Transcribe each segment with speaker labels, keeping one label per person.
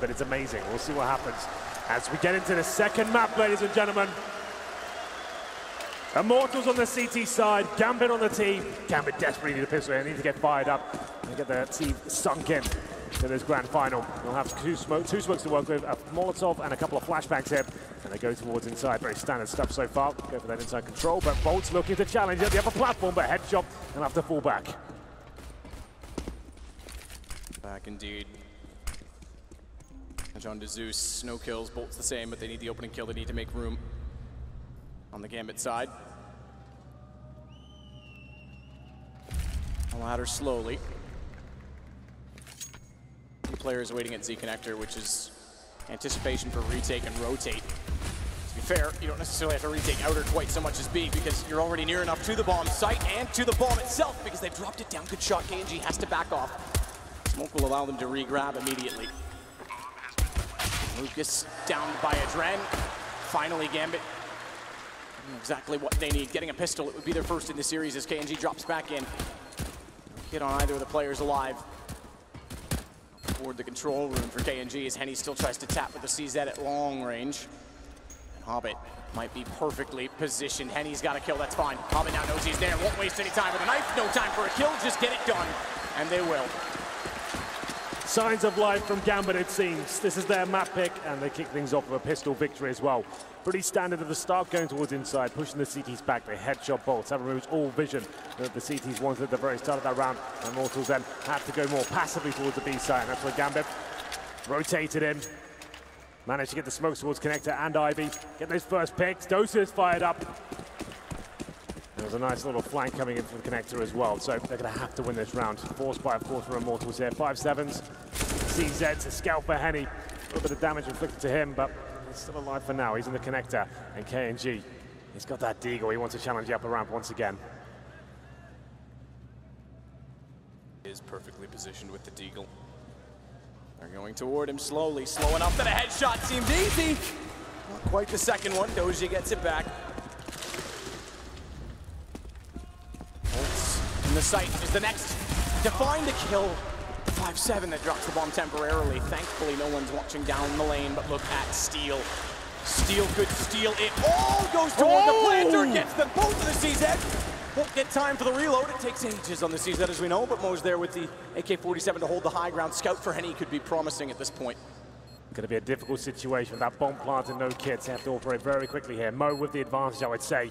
Speaker 1: but it's amazing. We'll see what happens as we get into the second map, ladies and gentlemen. Immortals on the CT side, Gambit on the T. Gambit desperately need a pistol here, need to get fired up and get the team sunk in to this grand final. They'll have two smokes to work with, a Molotov and a couple of flashbangs here, and they go towards inside. Very standard stuff so far. Go for that inside control, but Bolt's looking to challenge at the upper platform, but headshot and have to fall back.
Speaker 2: Back indeed. John to Zeus, no kills, Bolt's the same, but they need the opening kill, they need to make room on the Gambit side. A ladder slowly. Two players waiting at Z connector, which is anticipation for retake and rotate. To be fair, you don't necessarily have to retake outer quite so much as B, because you're already near enough to the bomb site and to the bomb itself, because they've dropped it down. Good shot, KNG has to back off. Smoke will allow them to re-grab immediately. Lucas down by Adren. Finally, Gambit. Exactly what they need. Getting a pistol, it would be their first in the series as KNG drops back in. No hit on either of the players alive. Toward the control room for KNG as Henny still tries to tap with the CZ at long range. And Hobbit might be perfectly positioned. Henny's got a kill, that's fine. Hobbit now knows he's there, won't waste any time with a knife. No time for a kill, just get it done. And they will.
Speaker 1: Signs of life from Gambit, it seems. This is their map pick, and they kick things off with a pistol victory as well. Pretty standard at the start, going towards inside, pushing the CTs back. They headshot Bolts. That removes all vision that the CTs wanted at the very start of that round. And Immortals then have to go more passively towards the B side. And that's where Gambit rotated in. Managed to get the smokes towards Connector and Ivy. Get those first picks. Dosa's fired up. There's a nice little flank coming in from the Connector as well, so they're going to have to win this round. Forced by, of course, for Immortals here. 5-7s. CZ to scalp for Henny. A little bit of damage inflicted to him, but he's still alive for now. He's in the Connector. And KNG, he's got that deagle. He wants to challenge the upper ramp once again.
Speaker 2: Is perfectly positioned with the deagle. They're going toward him slowly, slow enough that a headshot seems easy. Not quite the second one. Doja gets it back. And the site is the next to find a kill. 5-7 that drops the bomb temporarily. Thankfully, no one's watching down the lane, but look at Steel. Steel could steal it. All goes toward the planter, gets them both to the CZ. Won't get time for the reload. It takes ages on the CZ, as we know, but Mo's there with the AK-47 to hold the high ground. Scout for Henny could be promising at this point.
Speaker 1: Going to be a difficult situation with that bomb plant and no kits. They have to operate very quickly here. Mo with the advantage, I would say,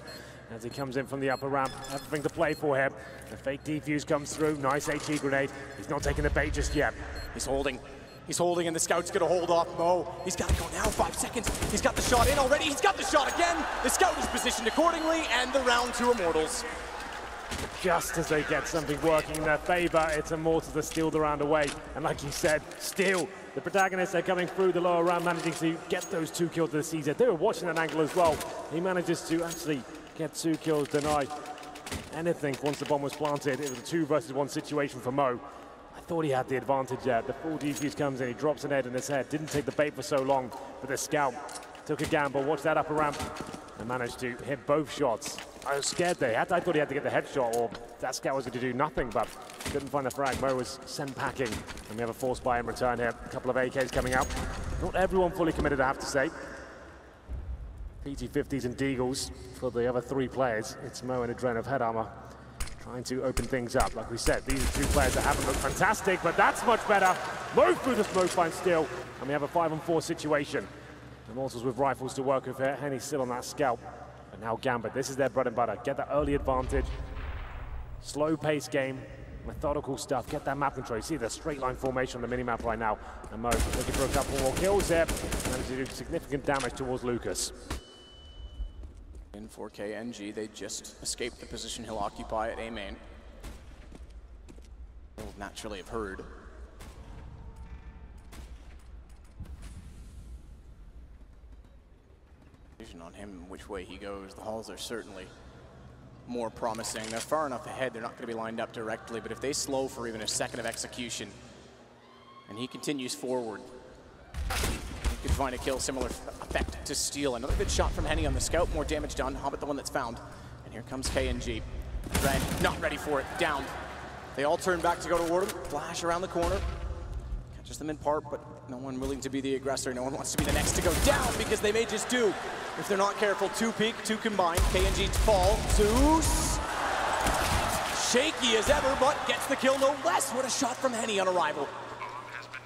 Speaker 1: as he comes in from the upper ramp. Everything to play for him. The fake defuse comes through. Nice HE grenade. He's not taking the bait just yet.
Speaker 2: He's holding. He's holding, and the Scout's going to hold off Mo. He's got to go now. 5 seconds. He's got the shot in already. He's got the shot again. The Scout is positioned accordingly, and the round to Immortals.
Speaker 1: Just as they get something working in their favor, it's Immortals that steal the round away. And like you said, Steel, the protagonists, are coming through the lower round, managing to get those 2 kills to the CZ. They were watching that angle as well. He manages to actually get 2 kills, deny anything once the bomb was planted. It was a 2 versus 1 situation for Mo. I thought he had the advantage there. The full defuse comes in, he drops an head in his head. Didn't take the bait for so long, but the Scout took a gamble, watched that upper ramp, and managed to hit both shots. I was scared there. I thought he had to get the headshot, or that Scout was going to do nothing, but couldn't find the frag. Mo was sent packing, and we have a force buy in return here. A couple of AKs coming out. Not everyone fully committed, I have to say. PT-50s and Deagles for the other 3 players. It's Mo and Adren of head armor trying to open things up. Like we said, these are 2 players that haven't looked fantastic, but that's much better. Mo through the smoke finds Steel, and we have a 5-on-4 situation. Immortals with rifles to work with here. Henny's still on that scalp. And now Gambit, this is their bread and butter. Get that early advantage. Slow pace game, methodical stuff. Get that map control. You see the straight line formation on the mini-map right now. And Mo looking for a couple more kills there. Managed to do significant damage towards Lucas.
Speaker 2: In 4KNG, they just escaped the position he'll occupy at A main. They'll naturally have heard. Vision on him, which way he goes. The halls are certainly more promising. They're far enough ahead, they're not going to be lined up directly, but if they slow for even a second of execution, and he continues forward, he could find a kill, similar effect to Steel. Another good shot from Henny on the Scout, more damage done. Hobbit the one that's found. And here comes KNG. Red, not ready for it, down. They all turn back to go toward him. Flash around the corner. Catches them in part, but no one willing to be the aggressor. No one wants to be the next to go down because they may just do. If they're not careful, 2 peak, 2 combined. KNG to fall. Zeus. Shaky as ever, but gets the kill no less. What a shot from Henny on arrival.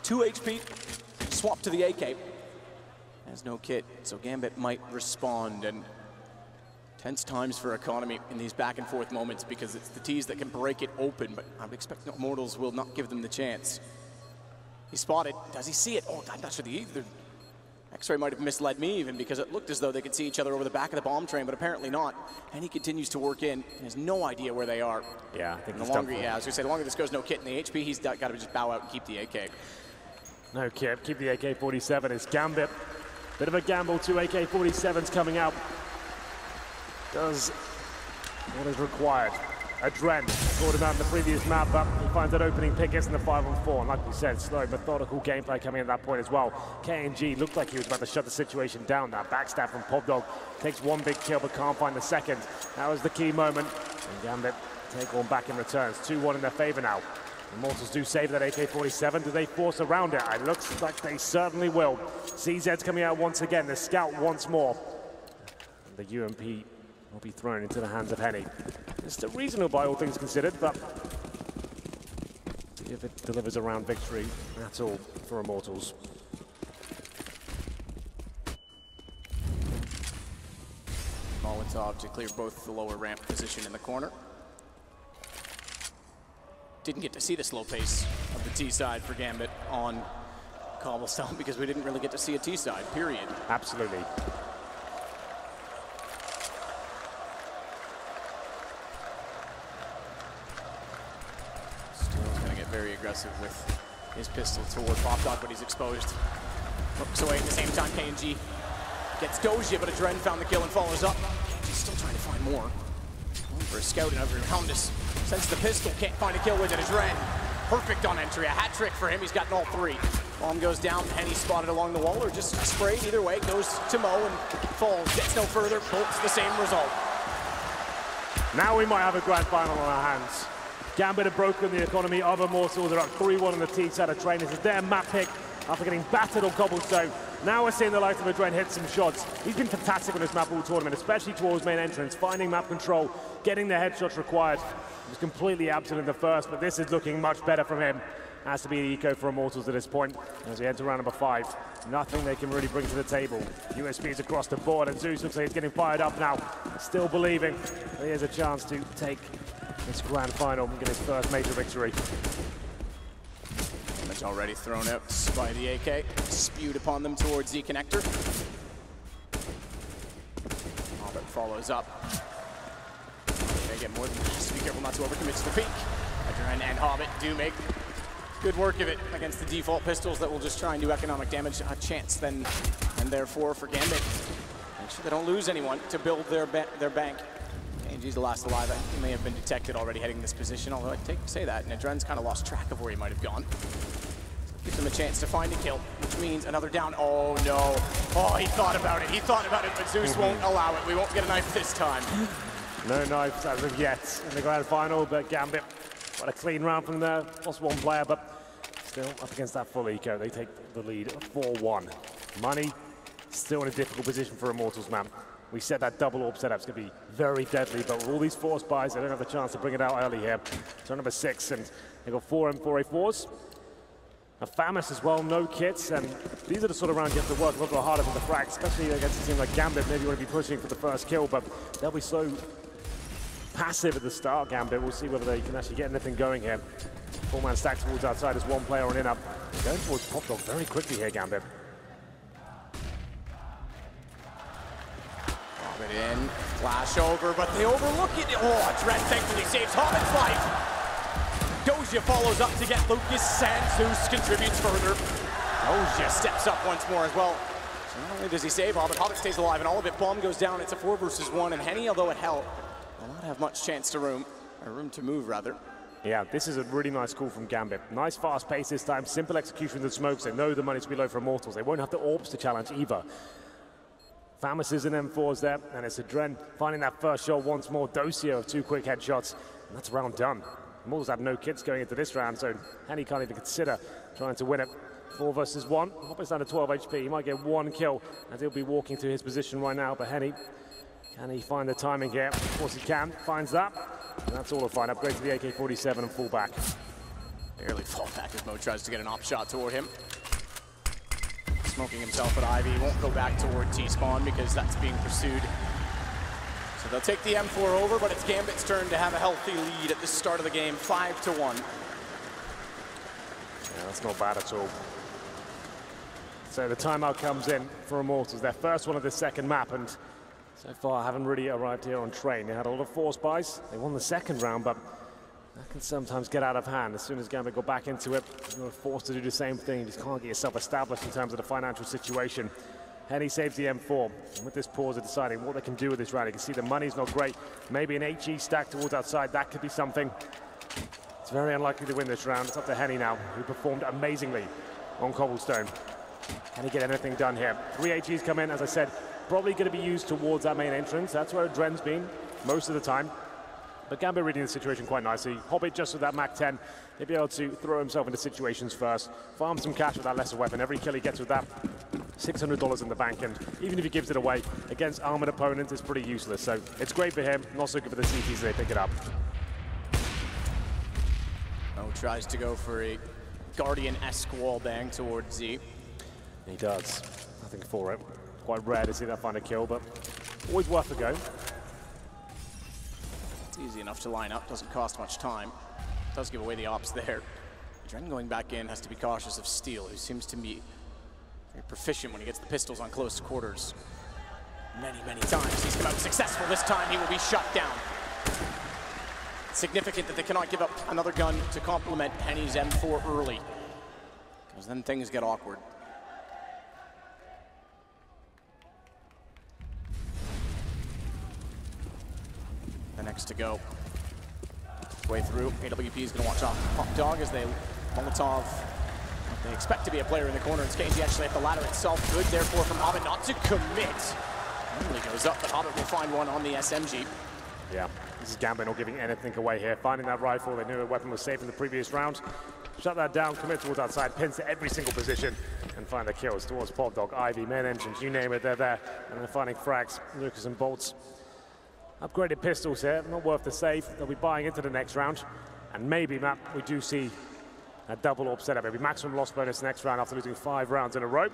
Speaker 2: 2 HP. Swap to the AK. Has no kit, so Gambit might respond. And tense times for Economy in these back and forth moments because it's the T's that can break it open, but I would expect Immortals will not give them the chance. He's spotted. Does he see it? Oh, I'm not sure the X-ray might have misled me even because it looked as though they could see each other over the back of the bomb train, but apparently not. And he continues to work in. He has no idea where they are.
Speaker 1: Yeah, I think
Speaker 2: the longer, I was gonna say, the longer this goes, no kit in the HP, he's got to just bow out and keep the AK.
Speaker 1: No kit, keep the AK-47. It's Gambit. Bit of a gamble, 2 AK-47s coming out. Does what is required. Adren scored him out in the previous map, but he finds an opening pick, gets in the 5-on-4. And like we said, slow, methodical gameplay coming at that point as well. KNG looked like he was about to shut the situation down. That backstab from Popdog takes 1 big kill, but can't find the second. That was the key moment. And Gambit take one back in returns. 2-1 in their favor now. Immortals do save that AK-47. Do they force around it? It looks like they certainly will. CZ's coming out once again. The scout once more. And the UMP will be thrown into the hands of Henny. It's still reasonable by all things considered, but see if it delivers a round victory at all for Immortals.
Speaker 2: Molotov to clear both the lower ramp position in the corner. Didn't get to see the slow pace of the T side for Gambit on Cobblestone because we didn't really get to see a T side, period.
Speaker 1: Absolutely.
Speaker 2: Steele's going to get very aggressive with his pistol toward Popdog, but he's exposed. Looks away at the same time. KNG gets Doja, but Adren found the kill and follows up. He's still trying to find more. For a scout and over Houndus. Sends the pistol, can't find a kill with it. Adren, perfect on entry. A hat trick for him, he's gotten all 3. Bomb goes down, Henny spotted along the wall or just sprayed. Either way, goes to Mo and falls. Gets no further, bolts the same result.
Speaker 1: Now we might have a grand final on our hands. Gambit have broken the economy of Immortals. They're up 3-1 on the T side of train. This is their map pick after getting battered on Cobblestone. Now we're seeing the likes of Adren hit some shots. He's been fantastic on this map all tournament, especially towards main entrance, finding map control, getting the headshots required. He was completely absent in the first, but this is looking much better from him. Has to be the eco for Immortals at this point as we enter round number 5. Nothing they can really bring to the table. USBs across the board, and Zeus looks like he's getting fired up now. Still believing that he has a chance to take this grand final and get his first major victory.
Speaker 2: Damage already thrown out by the AK. Spewed upon them towards the connector. Hobbit follows up. They get more than this. Be careful not to overcommit to the peak. Adren and Hobbit do make good work of it against the default pistols that will just try and do economic damage a chance then, and therefore for Gambit. Make sure they don't lose anyone to build their bank. KNG's the last alive. I think he may have been detected already heading this position, although I say that, and Adren's kind of lost track of where he might have gone. So gives him a chance to find a kill, which means another down. Oh no. Oh, he thought about it. He thought about it, but Zeus won't allow it. We won't get a knife this time.
Speaker 1: No knives as of yet in the grand final, but Gambit got a clean round from there. Lost 1 player, but still up against that full eco. They take the lead 4-1. Money still in a difficult position for Immortals, man. We said that double orb setup's going to be very deadly, but with all these force buys, they don't have the chance to bring it out early here. Turn number 6, and they've got 4 M4A4s. A Famus as well, no kits, and these are the sort of rounds you have to work a little harder with the frag, especially against a team like Gambit. Maybe you want to be pushing for the first kill, but they'll be so passive at the start, Gambit. We'll see whether they can actually get anything going here. 4-man stack towards outside as 1 player on in up. Going towards Popdog very quickly here, Gambit.
Speaker 2: Hobbit in, flash over, but they overlook it. Oh, Adren thankfully saves Hobbit's life. Doja follows up to get Lucas, and Zeus contributes further. Doja steps up once more as well. So not only does he save Hobbit, Hobbit stays alive, and all of it. Bomb goes down. It's a 4 versus 1, and Henny, although it held, will not have much chance to room to move, rather.
Speaker 1: Yeah, this is a really nice call from Gambit. Nice fast pace this time, simple execution of the smokes. They know the money's below for Immortals. They won't have the orbs to challenge either. Famus is in M4s there, and it's Adren finding that first shot once more. Dosia of 2 quick headshots, and that's round done. Immortals have no kits going into this round, so Henny can't even consider trying to win it. 4 versus 1. Hobbit's down to 12 HP. He might get 1 kill as he'll be walking to his position right now. But Henny, can he find the timing here? Of course he can. Finds that. And that's all he'll find. Upgrade to the AK-47 and fall back.
Speaker 2: Barely fall back as Mo tries to get an op shot toward him. Smoking himself at Ivy. He won't go back toward T-spawn because that's being pursued. So they'll take the M4 over, but it's Gambit's turn to have a healthy lead at the start of the game, 5-1.
Speaker 1: Yeah, that's not bad at all. So the timeout comes in for Immortals, their first one of the second map, and so far haven't really arrived here on train. They had a lot of force buys. They won the second round, but that can sometimes get out of hand. As soon as Gambit got back into it, you're forced to do the same thing. You just can't get yourself established in terms of the financial situation. Henny saves the M4. And with this pause, they're deciding what they can do with this round. You can see the money's not great. Maybe an HE stack towards outside, that could be something. It's very unlikely to win this round. It's up to Henny now, who performed amazingly on Cobblestone. Can he get anything done here? 3 HEs come in, as I said, probably going to be used towards that main entrance. That's where Dren's been most of the time. But Gambit reading the situation quite nicely. Hobbit just with that Mac-10, he'll be able to throw himself into situations first, farm some cash with that lesser weapon. Every kill he gets with that, $600 in the bank, and even if he gives it away against armored opponents, it's pretty useless. So it's great for him, not so good for the CTs as they pick it up.
Speaker 2: Mo tries to go for a Guardian-esque wall bang towards Z.
Speaker 1: He does. Nothing for it. Quite rare to see that find a kill, but always worth a go.
Speaker 2: It's easy enough to line up, doesn't cost much time. Does give away the ops there. Dren going back in has to be cautious of Steel, who seems to be very proficient when he gets the pistols on close quarters. Many, many times he's come out successful. This time he will be shut down. Significant that they cannot give up another gun to complement Henny's M4 early, because then things get awkward. The next to go. Way through. AWP is going to watch off Pop Dog as they Molotov. They expect to be a player in the corner. It's KG actually at the ladder itself. Good, therefore, from Hobbit not to commit. Only goes up, but Hobbit will find one on the SMG.
Speaker 1: Yeah, this is Gambit not giving anything away here. Finding that rifle, they knew the weapon was safe in the previous round. Shut that down, commit towards outside, pins to every single position, and find the kills towards Pop Dog, Ivy, main entrance, you name it, they're there. And they're finding frags, Lucas and Bolts. Upgraded pistols here, not worth the save. They'll be buying into the next round. And maybe, Matt, we do see a double AWP setup. Maybe maximum loss bonus next round after losing 5 rounds in a row.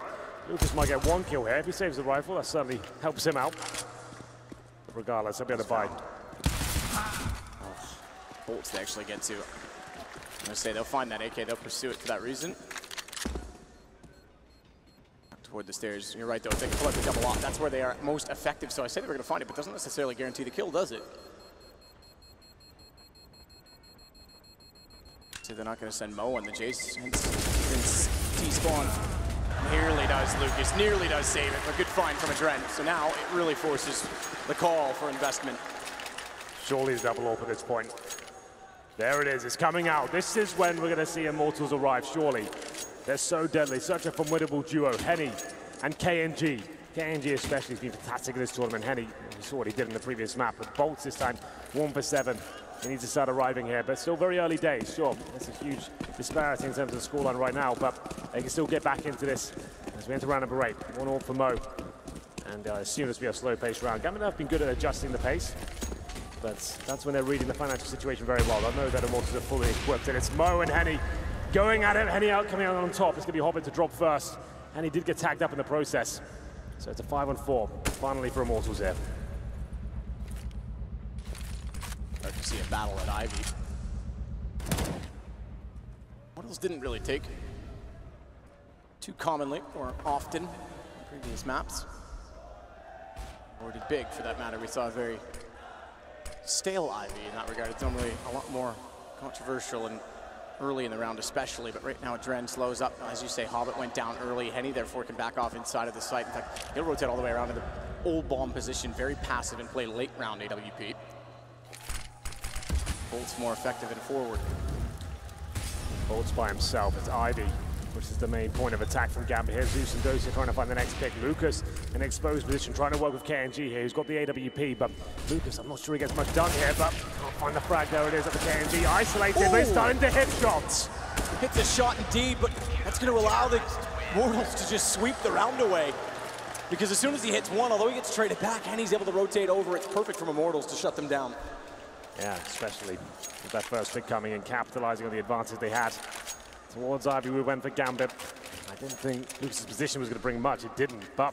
Speaker 1: Lucas might get 1 kill here. If he saves the rifle, that certainly helps him out. But regardless, he'll be able to buy.
Speaker 2: Bolts they actually get to. I'm going to say they'll find that AK, they'll pursue it for that reason. Toward the stairs. You're right, though. If they can pull out the double off, that's where they are most effective. So I say they were going to find it, but doesn't necessarily guarantee the kill, does it? So they're not going to send Mo on the chase. T-spawn. Nearly does Lucas. Nearly does save it. A good find from a Dren. So now it really forces the call for investment.
Speaker 1: Surely it's double AWP at this point. There it is. It's coming out. This is when we're going to see Immortals arrive, surely. They're so deadly, such a formidable duo, Henny and KNG. KNG especially has been fantastic in this tournament. Henny, we saw what he did in the previous map, but Bolts this time, 1 for 7. He needs to start arriving here, but still very early days, sure. There's a huge disparity in terms of the scoreline right now, but they can still get back into this as we enter round number 8. 1-1 for Mo, and I assume this will be a slow-paced round. Gambit have been good at adjusting the pace, but that's when they're reading the financial situation very well. I know that Immortals are fully equipped, and it's Mo and Henny going at it. Henny coming out on top. It's going to be Hobbit to drop first. And he did get tagged up in the process. So it's a 5-on-4, finally for Immortals here.
Speaker 2: Start to see a battle at Ivy. Immortals didn't really take too commonly or often in previous maps. Or did big, for that matter. We saw a very stale Ivy in that regard. It's normally a lot more controversial and early in the round especially, but right now Dren slows up. As you say, Hobbit went down early. Henny therefore can back off inside of the site. In fact, he'll rotate all the way around to the old bomb position, very passive and play late round AWP. Bolt's more effective and forward.
Speaker 1: Bolt's by himself. It's Ivy, which is the main point of attack from Gambit here. Zeus and Dosia trying to find the next pick. Lucas in an exposed position, trying to work with KNG here, who's got the AWP, but Lucas, I'm not sure he gets much done here, but can't find the frag. There it is at the KNG. Isolated, but he's starting to hit shots.
Speaker 2: Hits a shot indeed, but That's going to allow the Immortals to just sweep the round away. Because as soon as he hits one, although he gets traded back and he's able to rotate over, it's perfect from Immortals to shut them down.
Speaker 1: Yeah, especially with that first pick coming and capitalizing on the advantage they had. Towards Ivy, we went for Gambit. I didn't think Lucas's position was going to bring much. It didn't, but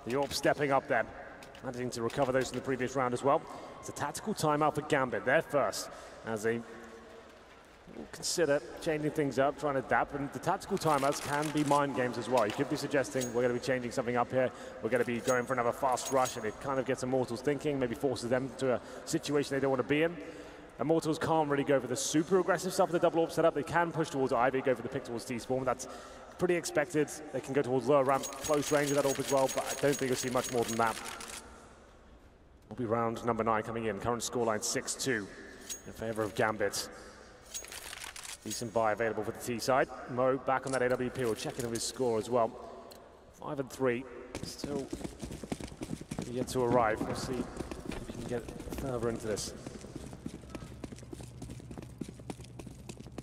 Speaker 1: the Orb stepping up there, managing to recover those in the previous round as well. It's a tactical timeout for Gambit. They're first, as they consider changing things up, trying to adapt, and the tactical timeouts can be mind games as well. You could be suggesting we're going to be changing something up here, we're going to be going for another fast rush, and it kind of gets Immortals thinking, maybe forces them to a situation they don't want to be in. Immortals can't really go for the super aggressive stuff with the double orb setup. They can push towards Ivy, go for the pick towards T-Spawn. That's pretty expected. They can go towards lower ramp, close range with that orb as well, but I don't think you'll see much more than that. Will be round number 9 coming in. Current scoreline 6-2 in favor of Gambit. Decent buy available for the T side. Mo back on that AWP. We'll check in on his score as well. 5-3. Still yet to arrive. We'll see if we can get further into this.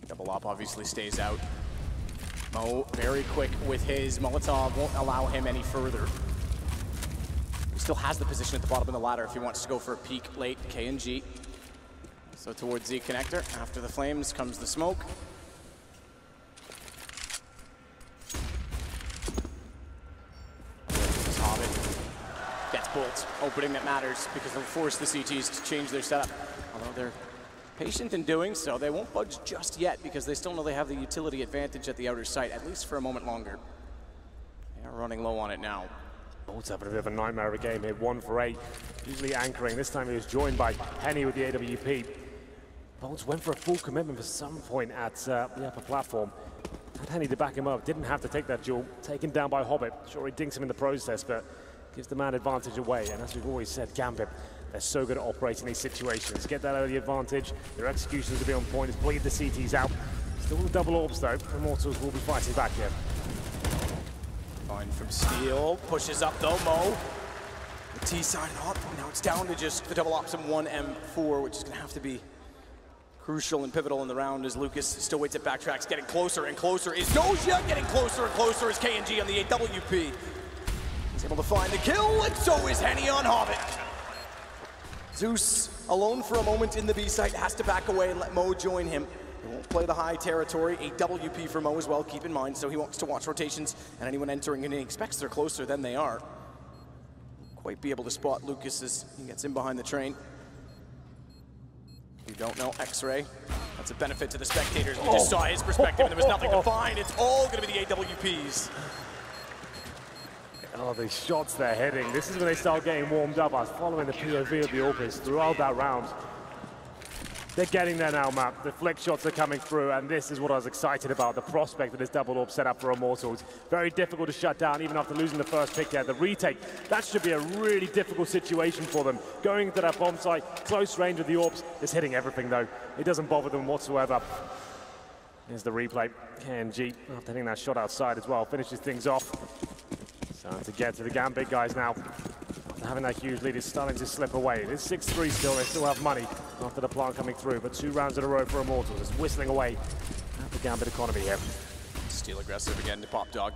Speaker 2: Double up obviously stays out. Mo very quick with his Molotov, won't allow him any further. He still has the position at the bottom of the ladder if he wants to go for a peek late. KNG. So towards Z connector, after the flames comes the smoke. Hobbit gets bolts, opening that matters because they'll force the CTs to change their setup. Although they're patient in doing so, they won't budge just yet because they still know they have the utility advantage at the outer site, at least for a moment longer. They are running low on it now.
Speaker 1: Bolt's having a bit of a nightmare of a game here, 1 for 8. Usually anchoring. This time he was joined by Henny with the AWP. Bolts went for a full commitment for some point at the upper platform. Had Henny to back him up, didn't have to take that duel. Taken down by Hobbit. Sure, he dinks him in the process, but gives the man advantage away. And as we've always said, Gambit, they're so good at operating these situations. Get that early advantage. Their executions will be on point. It's bleed the CTs out. Still the double orbs though. Immortals will be fighting back here.
Speaker 2: Fine from Steel. Pushes up though, Mo. The T side up. Now it's down to just the double ops and 1 M4, which is going to have to be crucial and pivotal in the round as Lucas still waits at backtracks. Getting closer and closer is Doja. Getting closer and closer is KNG on the AWP. He's able to find the kill, and so is Henny on Hobbit. Zeus, alone for a moment in the B site, has to back away and let Mo join him. He won't play the high territory. A WP for Mo as well, keep in mind, so he wants to watch rotations and anyone entering, and he expects they're closer than they are. Quite be able to spot Lucas as he gets in behind the train. You don't know X-Ray. That's a benefit to the spectators. We just saw his perspective and there was nothing to find. It's all going to be the AWPs.
Speaker 1: Oh, the shots they're hitting. This is when they start getting warmed up. I was following the POV of the Orcas throughout that round. They're getting there now, Matt. The flick shots are coming through, and this is what I was excited about, the prospect of this double orb setup for Immortals. Very difficult to shut down, even after losing the first pick there. The retake, that should be a really difficult situation for them. Going into that bomb site, close range of the orbs, is hitting everything, though. It doesn't bother them whatsoever. Here's the replay. KNG, after hitting that shot outside as well, finishes things off. Starting to get to the Gambit guys now. After having that huge lead, it's starting to slip away. It is 6-3 still, they still have money after the plant coming through, but 2 rounds in a row for Immortals. It's whistling away at the Gambit economy here.
Speaker 2: Steel aggressive again to Pop Dog.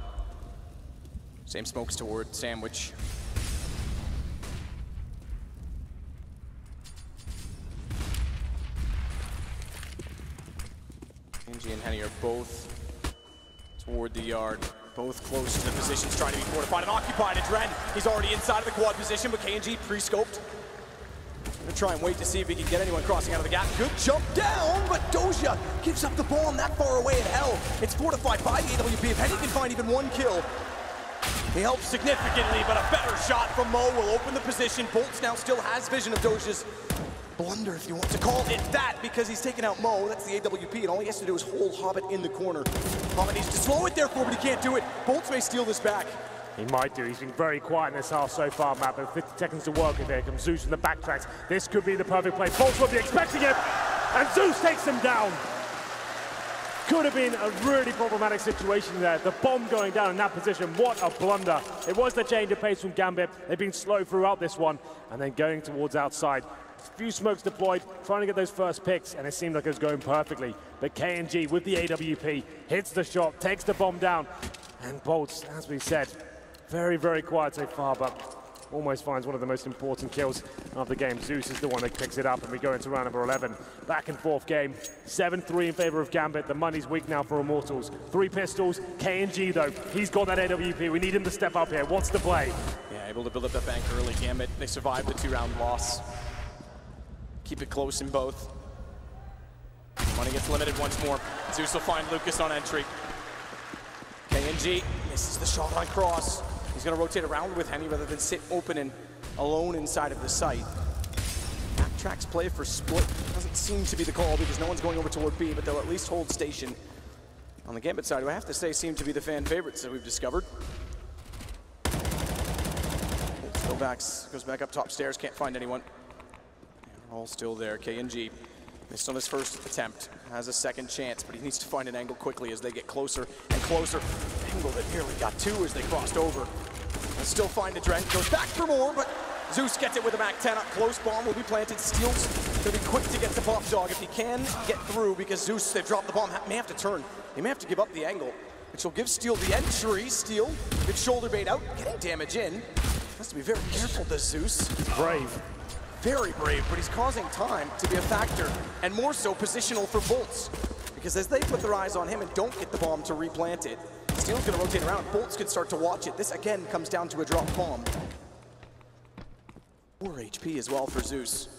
Speaker 2: Same smokes toward Sandwich. Angie and Henny are both toward the yard. Both close to the positions, trying to be fortified and occupied. Adren, he's already inside of the quad position, but KNG pre-scoped. Gonna try and wait to see if he can get anyone crossing out of the gap. Good jump down, but Doja gives up the bomb that far away at hell. It's fortified by the AWP. If Henny can find even 1 kill, he helps significantly, but a better shot from Mo will open the position. Bolts now still has vision of Doja's blunder, if you want to call it that, because he's taken out Mo. That's the AWP, and all he has to do is hold Hobbit in the corner. Hobbit needs to slow it therefore, but he can't do it. Bolts may steal this back.
Speaker 1: He might do. He's been very quiet in this half so far, Matt, but 50 seconds to work with. Here comes Zeus in the backtracks. This could be the perfect play. Bolts will be expecting it, and Zeus takes him down. Could have been a really problematic situation there. The bomb going down in that position, what a blunder. It was the change of pace from Gambit. They've been slow throughout this one, and then going towards outside. A few smokes deployed, trying to get those first picks, and it seemed like it was going perfectly. But KNG with the AWP hits the shot, takes the bomb down, and Bolts, as we said, very, very quiet so far, but almost finds one of the most important kills of the game. Zeus is the one that picks it up, and we go into round number 11. Back and forth game, 7-3 in favor of Gambit. The money's weak now for Immortals. 3 pistols, KNG though, he's got that AWP. We need him to step up here. What's the play?
Speaker 2: Yeah, able to build up that bank early. Gambit, they survived the 2-round loss. Keep it close in both. Money gets limited once more. Zeus will find Lucas on entry. KNG misses the shot on cross. He's going to rotate around with Henny rather than sit open and alone inside of the site. Backtrack's play for split doesn't seem to be the call because no one's going over toward B, but they'll at least hold station. On the Gambit side, who I have to say seem to be the fan favorites that we've discovered. Goes back up top stairs, can't find anyone. All still there. KNG missed on his first attempt, has a second chance, but he needs to find an angle quickly as they get closer and closer. Angle that nearly got 2 as they crossed over. They'll still find Adren, goes back for more, but Zeus gets it with a back 10 up close. Bomb will be planted. Steel's gonna be quick to get to Pop Dog if he can get through, because Zeus, they've dropped the bomb, may have to turn. He may have to give up the angle, which will give Steel the entry. Steel gets shoulder bait out, getting damage in. Has to be very careful, does Zeus.
Speaker 1: Brave.
Speaker 2: Very brave, but he's causing time to be a factor, and more so positional for Bolts. Because as they put their eyes on him and don't get the bomb to replant it, Steel's gonna rotate around. Bolts could start to watch it. This again comes down to a drop bomb. 4 HP as well for Zeus.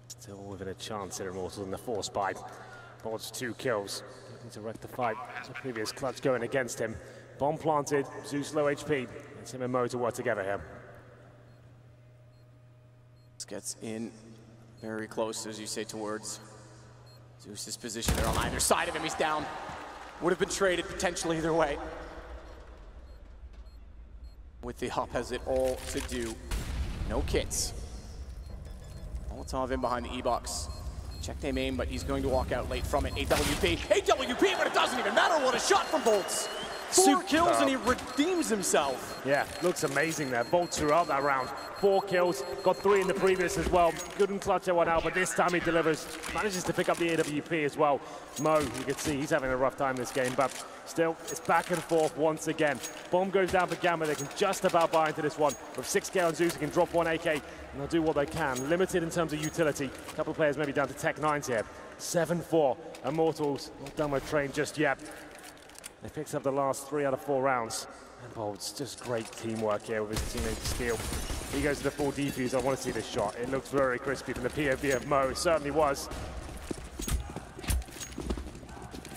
Speaker 1: Still within a chance here, Immortals in the force buy. Bolts 2 kills. Looking to rectify the previous clutch going against him. Bomb planted, Zeus low HP. It's him and Mo to work together here.
Speaker 2: Gets in very close, as you say, towards Zeus's position. They're on either side of him. He's down. Would have been traded potentially either way. With the hop has it all to do. No kits. Molotov in behind the E-box. Check name aim, but he's going to walk out late from it. AWP, but it doesn't even matter. What a shot from Bolts. 4 kills and he redeems himself.
Speaker 1: Yeah, looks amazing there. Bolts throughout that round. 4 kills, got 3 in the previous as well. Couldn't clutch that one out, but this time he delivers. Manages to pick up the AWP as well. Mo, you can see he's having a rough time this game, but still, it's back and forth once again. Bomb goes down for Gambit. They can just about buy into this one. With 6K on Zeus, he can drop 1 AK, and they'll do what they can. Limited in terms of utility. A couple of players maybe down to Tech 9s here. 7-4. Immortals, not done with train just yet. They picks up the last 3 out of 4 rounds. And Bolts, just great teamwork here with his teammate Steel. He goes to the full defuse. I want to see this shot. It looks very crispy from the POV of Mo. It certainly was.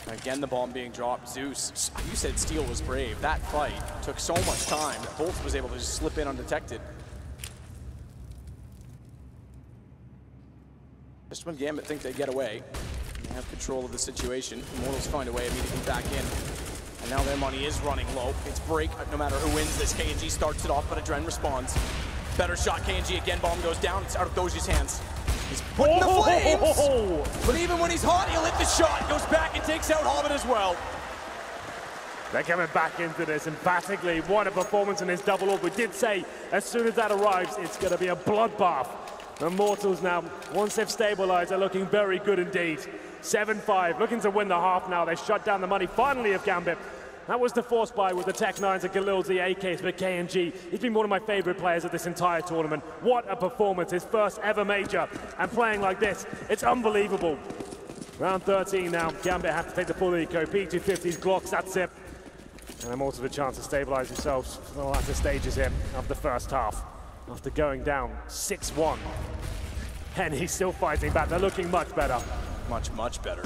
Speaker 2: Again, the bomb being dropped. Zeus, you said Steel was brave. That fight took so much time. Bolts was able to just slip in undetected. Just when Gambit think they get away, they have control of the situation. Immortals find a way immediately back in. And now their money is running low. It's break, no matter who wins this. KNG starts it off, but Adren responds. Better shot, KNG again, bomb goes down. It's out of Doji's hands. He's putting the flames! But even when he's hot, he'll hit the shot. Goes back and takes out Hobbit as well.
Speaker 1: They're coming back into this emphatically. What a performance in his double up. We did say, as soon as that arrives, it's going to be a bloodbath. Immortals now, once they've stabilized, are looking very good indeed. 7-5, looking to win the half now. They shut down the money, finally, of Gambit. That was the force buy with the Tech 9s and Galil's the AKs, but KNG, he's been one of my favorite players of this entire tournament. What a performance, his first ever major, and playing like this, it's unbelievable. Round 13 now, Gambit have to take the full eco, P250s, Glocks, that's it. And Immortals with a chance to stabilize themselves for the latter stages here of the first half. After going down 6-1. And he's still fighting back, they're looking much better.
Speaker 2: Much, much better.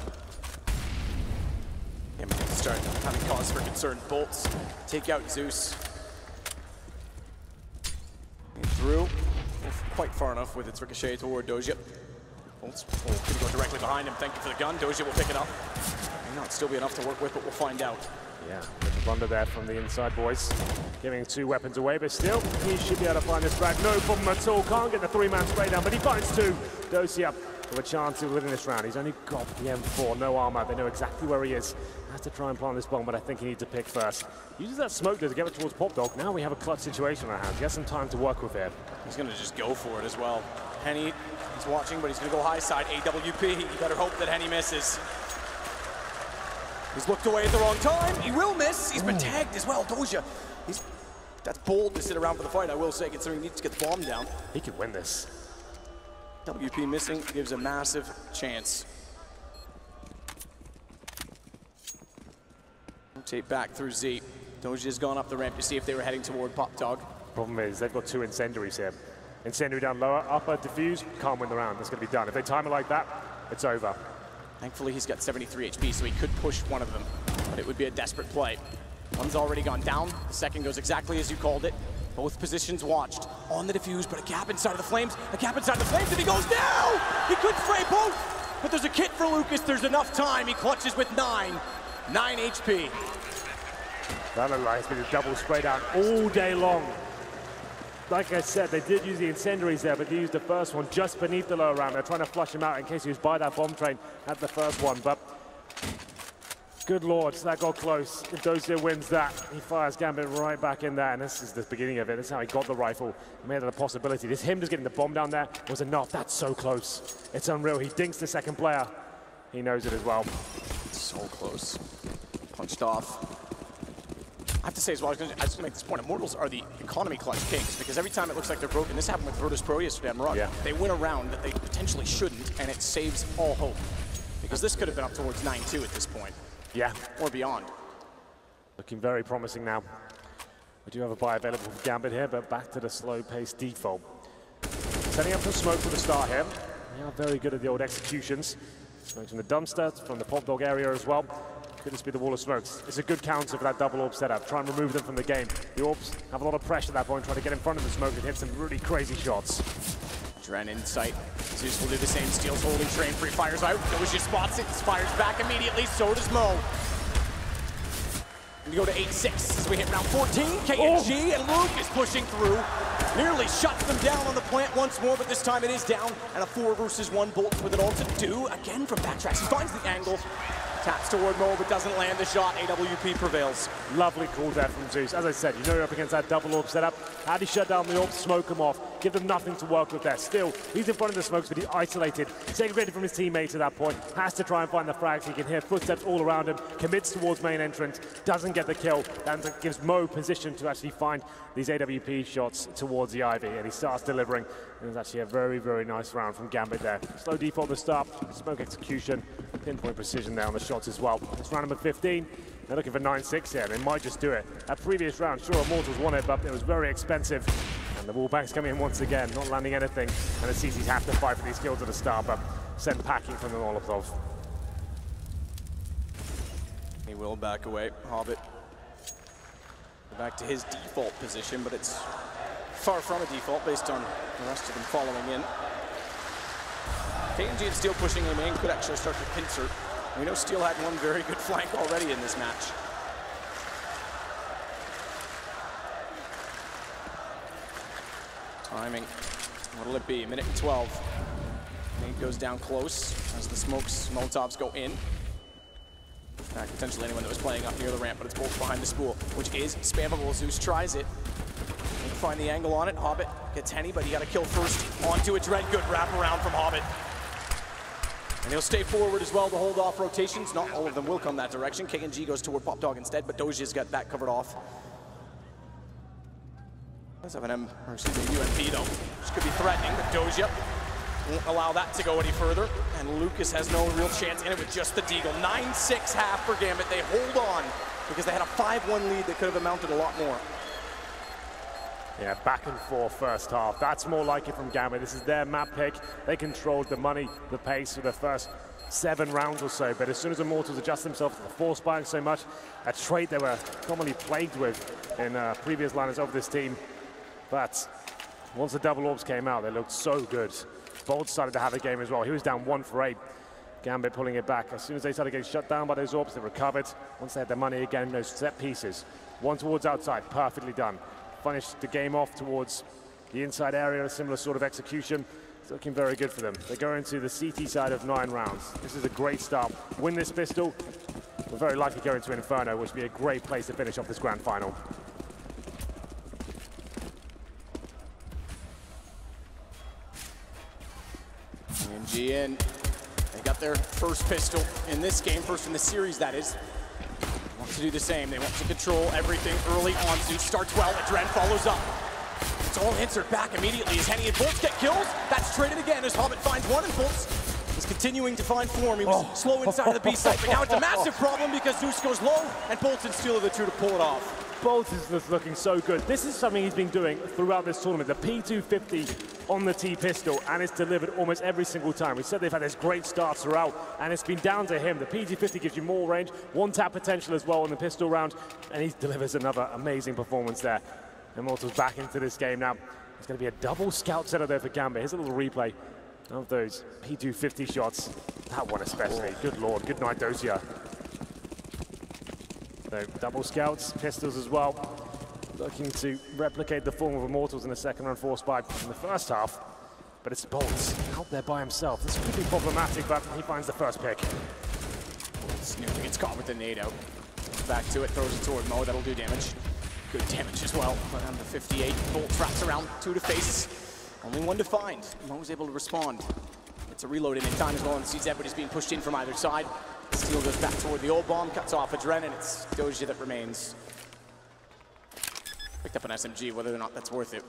Speaker 2: And we start having cause for concern. Bolts take out Zeus. And through, quite far enough with its ricochet toward Doja. Bolts could go directly behind him. Thank you for the gun. Doja will pick it up. May not still be enough to work with, but we'll find out.
Speaker 1: Yeah, there's a blunder there from the inside boys. Giving 2 weapons away, but still, he should be able to find this frag. No problem at all. Can't get the 3-man spray down, but he finds 2. Dosia of a chance of winning this round. He's only got the M4, no armor. They know exactly where he is. Has to try and plant this bomb, but I think he needs to pick first. Uses that smoke to get it towards PopDog. Now we have a clutch situation on our hands. He has some time to work with here.
Speaker 2: He's going to just go for it as well. Henny, he's watching, but he's going to go high side. AWP, you better hope that Henny misses. He's looked away at the wrong time. He will miss. He's been tagged as well. Doja, that's bold to sit around for the fight, I will say, considering he needs to get the bomb down.
Speaker 1: He could win this.
Speaker 2: WP missing gives a massive chance. Rotate back through Z. Doja's gone up the ramp to see if they were heading toward PopDog.
Speaker 1: Problem is, they've got two incendiaries here. Incendiary down lower, upper, diffuse, can't win the round. That's going to be done. If they time it like that, it's over.
Speaker 2: Thankfully, he's got 73 HP, so he could push one of them, but it would be a desperate play. One's already gone down. The second goes exactly as you called it. Both positions watched on the diffuse, but a gap inside of the flames. A gap inside of the flames, and he goes down! He could spray both, but there's a kit for Lucas. There's enough time. He clutches with 9 HP.
Speaker 1: That alliance been a double spray down all day long. Like I said, they did use the incendiaries there, but they used the first one just beneath the lower round. They're trying to flush him out in case he was by that bomb train at the first one, but good lord, that got close. If Dozier wins that, he fires Gambit right back in there, and this is the beginning of it. This is how he got the rifle. He made it a possibility. This him just getting the bomb down there was enough. That's so close. It's unreal. He dinks the second player. He knows it as well.
Speaker 2: So close. Punched off. I have to say as well, I was going to make this point, Immortals are the economy clutch kings, because every time it looks like they're broken, this happened with Virtus Pro yesterday on Rug.
Speaker 1: Yeah.
Speaker 2: They win a round that they potentially shouldn't, and it saves all hope. Because this could have been up towards 9-2 at this point.
Speaker 1: Yeah.
Speaker 2: Or beyond.
Speaker 1: Looking very promising now. We do have a buy available for Gambit here, but back to the slow-paced default. Setting up for smoke for the start here. They are very good at the old executions. Smokes from the dumpster, from the PopDog area as well. Could this be the wall of smokes? It's a good counter for that double orb setup. Try and remove them from the game. The orbs have a lot of pressure at that point, trying to get in front of the smoke and hit some really crazy shots.
Speaker 2: Dren in sight. Zeus will do the same. Steals holding train free, fires out. Doja spots it, fires back immediately. So does Mo. And we go to 8-6 as we hit round 14. KNG and Luke is pushing through. Nearly shuts them down on the plant once more, but this time it is down. And a 4 versus 1 Bolt with it all to do. Again from backtracks. He finds the angle. Taps toward Mo, but doesn't land the shot. AWP prevails.
Speaker 1: Lovely call there from Zeus. As I said, you know you're up against that double orb setup. How do you shut down the orbs, smoke them off, give them nothing to work with there? Still, he's in front of the smokes, but he's isolated, segregated from his teammates at that point. Has to try and find the frags. He can hear footsteps all around him, commits towards main entrance, doesn't get the kill, and gives Mo position to actually find these AWP shots towards the Ivy, and he starts delivering. And it's actually a very, very nice round from Gambit there. Slow default to start, smoke execution, pinpoint precision there on the shots as well. It's round number 15. They're looking for 9-6 here. They might just do it. That previous round, sure, Immortals won it, but it was very expensive. And the wallbang's coming in once again, not landing anything. And the CCs have to fight for these kills at the start, but sent packing from the Molotov.
Speaker 2: He will back away. Hobbit back to his default position, but it's far from a default based on the rest of them following in. KNG and Steel pushing him in could actually start to pincer. We know Steel had one very good flank already in this match. Timing, what'll it be? A minute and 12. Nate goes down close as the smokes, Molotovs go in. In fact, potentially anyone that was playing up near the ramp, but it's both behind the spool, which is spammable. Zeus tries it. Can't find the angle on it. Hobbit gets Henny, but he got to kill first. Onto a Dread. Good wraparound from Hobbit. And he'll stay forward as well to hold off rotations. Not all of them will come that direction. KNG goes toward PopDog instead, but Doja's got that covered off. Does have an UMP though, which could be threatening, but Doja won't allow that to go any further. And Lucas has no real chance in it with just the deagle. 9-6 half for Gambit. They hold on because they had a 5-1 lead that could have amounted a lot more.
Speaker 1: Yeah, back and forth first half. That's more like it from Gambit. This is their map pick. They controlled the money, the pace for the first 7 rounds or so. But as soon as Immortals adjust themselves to the force buying so much, a trait they were commonly plagued with in previous lineups of this team. But once the double orbs came out, they looked so good. Bold started to have a game as well. He was down 1 for 8. Gambit pulling it back. As soon as they started getting shut down by those orbs, they recovered. Once they had their money again, those set pieces. One towards outside, perfectly done. Finished the game off towards the inside area, a similar sort of execution. It's looking very good for them. They go into the CT side of 9 rounds. This is a great start. Win this pistol, we're very likely going to Inferno, which would be a great place to finish off this grand final.
Speaker 2: PNG in. They got their first pistol in this game, first in the series, that is. They want to do the same. They want to control everything early on. Zeus starts well, Adren follows up. It's all answered back immediately as Henny and Bolts get kills. That's traded again as Hobbit finds one, and Bolts is continuing to find form. He was slow inside of the B site, but now it's a massive problem because Zeus goes low, and Bolts and Steel are the two to pull it off.
Speaker 1: Bolts is just looking so good. This is something he's been doing throughout this tournament. The P250 on the T-pistol, and it's delivered almost every single time. We said they've had this great start throughout, and it's been down to him. The P250 gives you more range, one-tap potential as well on the pistol round, and he delivers another amazing performance there. Immortals back into this game now. It's going to be a double scout setup there for Gambit. Here's a little replay of those P250 shots. That one especially. Good lord. Good night, Dosia. So double scouts, pistols as well. Looking to replicate the form of Immortals in the second round force by in the first half. But it's Bolts out there by himself. This could be problematic, but he finds the first pick.
Speaker 2: Snoopy gets caught with the nade out. Back to it, throws it toward Mo. That'll do damage. Good damage as well. Around the 58. Bolts wraps around, 2 to face. Only 1 to find. Mo's able to respond. It's a reload in time as well, and sees everybody's being pushed in from either side. Steel goes back toward the old bomb, cuts off Adren, and it's Doja that remains. Picked up an SMG, whether or not that's worth it.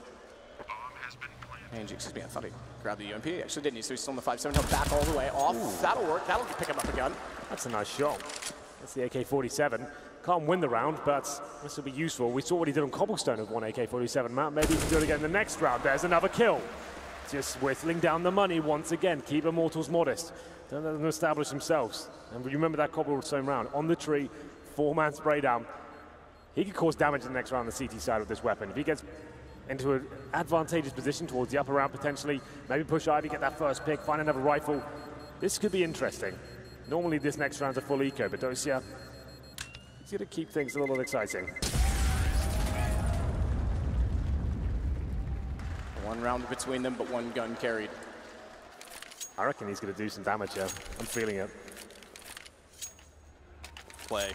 Speaker 2: And excuse me, I thought he grabbed the UMP. He actually didn't, so he's still in the 5.7. He'll back all the way off. Ooh. That'll work. That'll pick him up a gun.
Speaker 1: That's a nice shot. That's the AK-47. Can't win the round, but this will be useful. We saw what he did on Cobblestone with one AK-47 map. Maybe he can do it again in the next round. There's another kill. Just whittling down the money once again. Keep Immortals modest. Don't let them establish themselves. And remember that Cobblestone round. On the tree, 4-man spray down. He could cause damage in the next round on the CT side with this weapon. If he gets into an advantageous position towards the upper round potentially, maybe push Ivy, get that first pick, find another rifle. This could be interesting. Normally this next round's a full eco, but Dosia, he's going to keep things a little exciting.
Speaker 2: One round between them, but 1 gun carried.
Speaker 1: I reckon he's going to do some damage here. I'm feeling it.
Speaker 2: Play.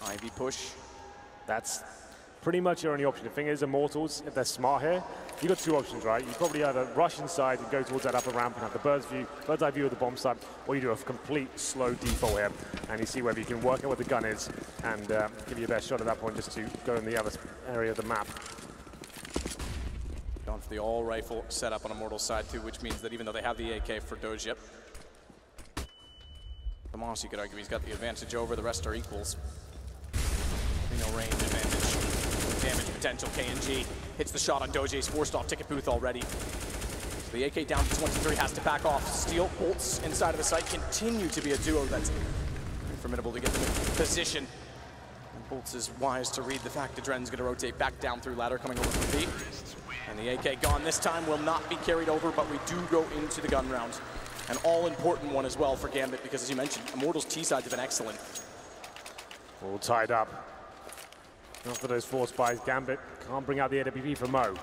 Speaker 2: Ivy push.
Speaker 1: That's pretty much your only option. The thing is, Immortals, if they're smart here, you've got 2 options, right? You probably either rush inside and go towards that upper ramp and have the bird's eye view of the bomb site, or you do a complete slow default here, and you see whether you can work out where the gun is and give you your best shot at that point just to go in the other area of the map.
Speaker 2: Going for the all-rifle setup on Immortals side too, which means that even though they have the AK for Doja, the Moss, you could argue he's got the advantage over, the rest are equals. No range advantage. Damage potential, KNG hits the shot on Doja's forced off ticket booth already. So the AK down to 23 has to back off. Steel, Bolts inside of the site continue to be a duo that's formidable to get them in position. And Bolts is wise to read the fact that Dren's going to rotate back down through ladder coming over from B. And the AK gone this time will not be carried over, but we do go into the gun round. An all-important one as well for Gambit because, as you mentioned, Immortals T-sides have been excellent.
Speaker 1: All tied up. After those 4 spies, Gambit can't bring out the AWP for Mo.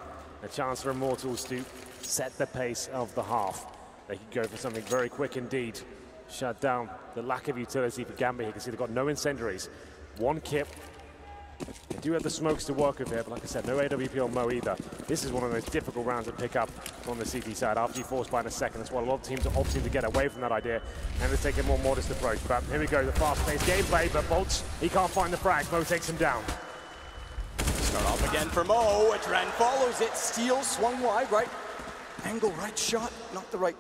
Speaker 1: A chance for Immortals to set the pace of the half. They could go for something very quick indeed. Shut down the lack of utility for Gambit. You can see they've got no incendiaries. 1 kit. They do have the smokes to work with here, but like I said, no AWP on Mo either. This is one of those difficult rounds to pick up on the CT side. After you force by in a second, that's why a lot of teams are opting to get away from that idea and to take a more modest approach. But here we go, the fast-paced gameplay, but Bolts, he can't find the frag. Mo takes him down.
Speaker 2: Start off again for Mo. Adren follows it. Steel swung wide, right angle, right shot. Not the right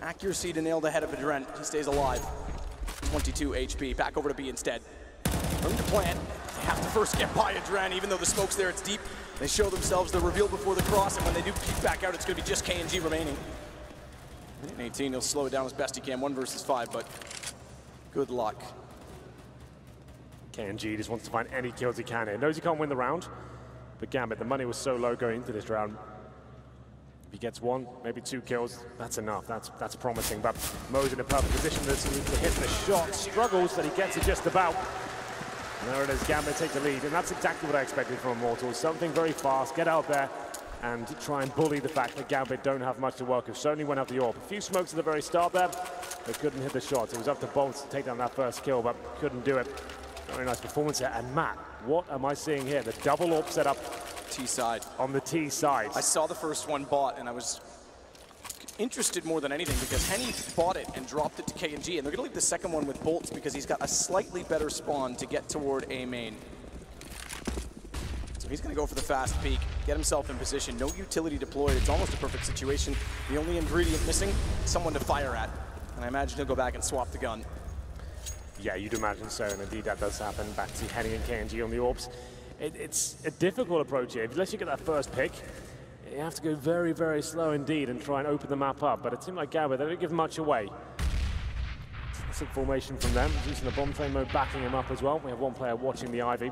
Speaker 2: accuracy to nail the head of Adren. He stays alive. 22 HP. Back over to B instead. Room to plant. They have to first get by Adren, even though the smoke's there, it's deep. They show themselves, they're revealed before the cross, and when they do peek back out, it's going to be just KNG remaining. Minute 18, he'll slow it down as best he can. 1 versus 5, but good luck.
Speaker 1: KNG just wants to find any kills he can here. Knows he can't win the round, but Gambit, the money was so low going into this round. If he gets 1, maybe 2 kills, that's enough. That's promising. But Mo's in a perfect position to hit the shot. Struggles, but he gets it just about. And there it is, Gambit take the lead. And that's exactly what I expected from Immortals. Something very fast, get out there, and try and bully the fact that Gambit don't have much to work with. Certainly went up the AWP. A few smokes at the very start there, but couldn't hit the shots. It was up to bo3 to take down that first kill, but couldn't do it. Very nice performance here. And Matt, what am I seeing here? The double AWP setup.
Speaker 2: T side.
Speaker 1: On the T side.
Speaker 2: I saw the first one bought, and I was interested more than anything because Henny bought it and dropped it to KNG, and they're going to leave the second one with bolts because he's got a slightly better spawn to get toward A main. So he's going to go for the fast peek, get himself in position. No utility deployed. It's almost a perfect situation. The only ingredient missing, someone to fire at. And I imagine he'll go back and swap the gun.
Speaker 1: Yeah, you'd imagine so, and indeed that does happen. Back to Henny and KNG on the AWPs. It's a difficult approach here. Unless you get that first pick, you have to go very, very slow indeed and try and open the map up. But it seemed like Gambit, they don't give much away. Classic formation from them, using the bomb train mode, backing him up as well. We have one player watching the Ivy.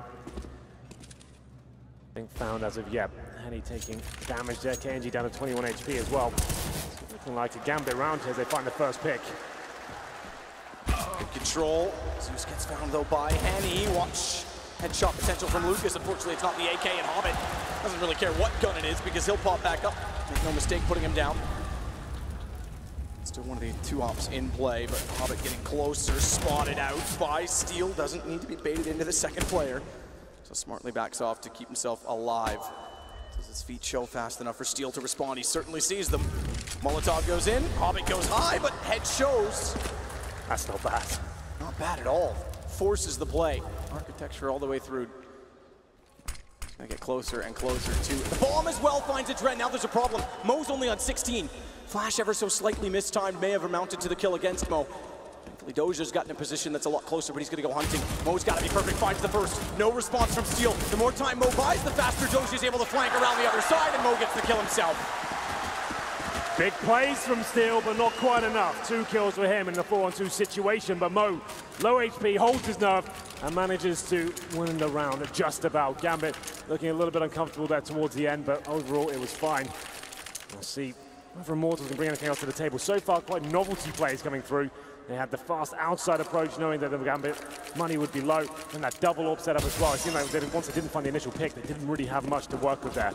Speaker 1: Being found as of yet. Henny taking damage there. KNG down to 21 HP as well. It's looking like a Gambit round here as they find the first pick.
Speaker 2: Good control. Zeus gets found though by Henny. Watch. Headshot potential from Lucas. Unfortunately, it's not the AK, and Hobbit doesn't really care what gun it is because he'll pop back up. Make no mistake putting him down. Still one of the two ops in play, but Hobbit getting closer, spotted out by Steel. Doesn't need to be baited into the second player. So smartly backs off to keep himself alive. Does his feet show fast enough for Steel to respond? He certainly sees them. Molotov goes in, Hobbit goes high, but head shows.
Speaker 1: That's not bad.
Speaker 2: Not bad at all. Forces the play. Architecture all the way through. It's gonna get closer and closer to the bomb as well. Finds a Dren. Now there's a problem. Mo's only on 16. Flash ever so slightly mistimed may have amounted to the kill against Mo. Thankfully, Doja's gotten in a position that's a lot closer, but he's gonna go hunting. Mo's gotta be perfect. Finds the first. No response from Steel. The more time Mo buys, the faster Doja's able to flank around the other side, and Mo gets the kill himself.
Speaker 1: Big plays from Steel, but not quite enough. 2 kills for him in the 4-on-2 situation, but Mo, low HP, holds his nerve and manages to win the round just about. Gambit looking a little bit uncomfortable there towards the end, but overall it was fine. We'll see whether Immortals can bring anything else to the table. So far, quite novelty plays coming through. They had the fast outside approach, knowing that the Gambit money would be low, and that double AWP setup as well. It seemed like once they didn't find the initial pick, they didn't really have much to work with there.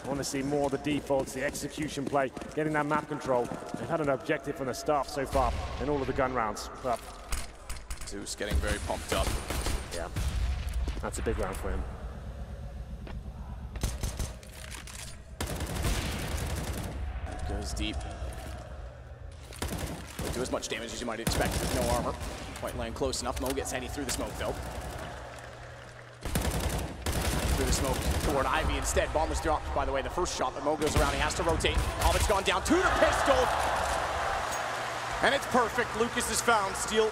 Speaker 1: I want to see more of the defaults, the execution play, getting that map control. They've had an objective from the start so far in all of the gun rounds. But
Speaker 2: Zeus getting very pumped up.
Speaker 1: Yeah, that's a big round for him.
Speaker 2: Goes deep. Won't do as much damage as you might expect with no armor. Quite laying close enough. Mo gets Henny through the smoke though. Through the smoke toward Ivy instead. Bomb was dropped, by the way, the first shot, but Mo goes around. He has to rotate. Hobbit's gone down to the pistol. And it's perfect. Lucas is found. Steel,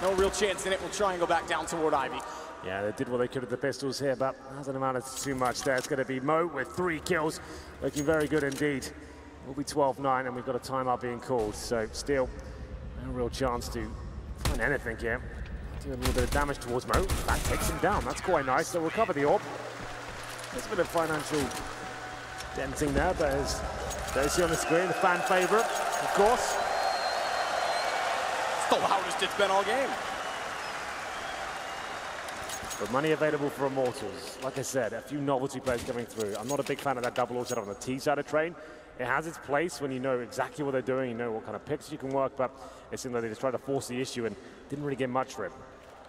Speaker 2: no real chance in it. We'll try and go back down toward Ivy.
Speaker 1: Yeah, they did what they could with the pistols here, but hasn't amounted to too much there. It's going to be Mo with 3 kills. Looking very good indeed. We'll be 12-9, and we've got a timeout being called. So Steel, no real chance to find anything here. Do a little bit of damage towards Mo. That takes him down. That's quite nice. They'll recover the AWP. There's a bit of financial denting there, but as you see on the screen, the fan favorite, of course.
Speaker 2: It's the loudest it's been all game.
Speaker 1: But money available for Immortals. Like I said, a few novelty plays coming through. I'm not a big fan of that double AWP setup on the T side of train. It has its place when you know exactly what they're doing, you know what kind of picks you can work, but it seemed like they just tried to force the issue and didn't really get much for it.